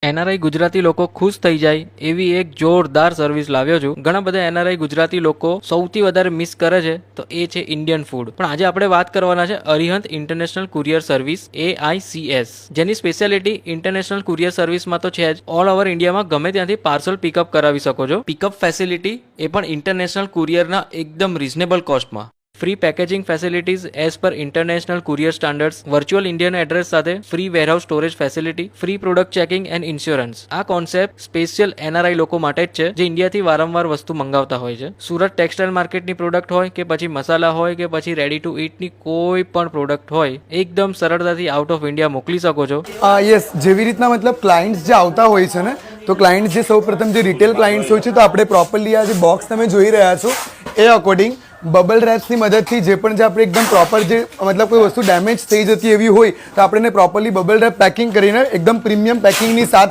NRI Gujarati લોકો ખુશ થઈ જાય એવી એક જોરદાર સર્વિસ લાવ્યો છું. ઘણા બધા એનઆરઆઈ ગુજરાતી લોકો સૌથી વધારે મિસ કરે છે તો એ છે ઇન્ડિયન ફૂડ. પણ આજે આપણે વાત કરવાના છે Arihant international courier service AICS, જેની સ્પેશિયાલિટી ઇન્ટરનેશનલ કુરિયર સર્વિસમાં તો છે જ. ઓલ ઓવર ઇન્ડિયામાં ગમે ત્યાંથી પાર્સલ પિકઅપ કરાવી શકો છો. પિકઅપ ફેસિલિટી એ પણ ઇન્ટરનેશનલ કુરિયરના એકદમ રિઝનેબલ કોસ્ટમાં. Free packaging facilities as per international courier standards, virtual Indian address સાથે free warehouse storage facility, free product checking and insurance. આ કોન્સેપ્ટ સ્પેશિયલ એનઆરઆઈ લોકો માટે જ છે જે ઇન્ડિયાથી વારંવાર વસ્તુ મંગાવતા હોય છે. સુરત ટેક્સટાઇલ માર્કેટની પ્રોડક્ટ હોય કે પછી મસાલા હોય કે પછી રેડી ટુ ઈટની કોઈ પણ પ્રોડક્ટ હોય, એકદમ સરળતાથી આઉટ ઓફ ઇન્ડિયા મોકલી શકો છો. યસ, જેવી રીતના મતલબ ક્લાયન્ટ્સ જે આવતા હોય છે ને, તો ક્લાયન્ટ જે સૌપ્રથમ જે રિટેલ ક્લાયન્ટ્સ હોય છે, તો આપણે પ્રોપરલી આ જે બોક્સ તમે જોઈ રહ્યા છો એ અકોર્ડિંગ બબલ રેપ્સની મદદથી જે પણ જે આપણે એકદમ પ્રોપર જે મતલબ કોઈ વસ્તુ ડેમેજ થઈ જતી એવી હોય તો આપણે પ્રોપરલી બબલ રેપ પેકિંગ કરીને એકદમ પ્રીમિયમ પેકિંગની સાથે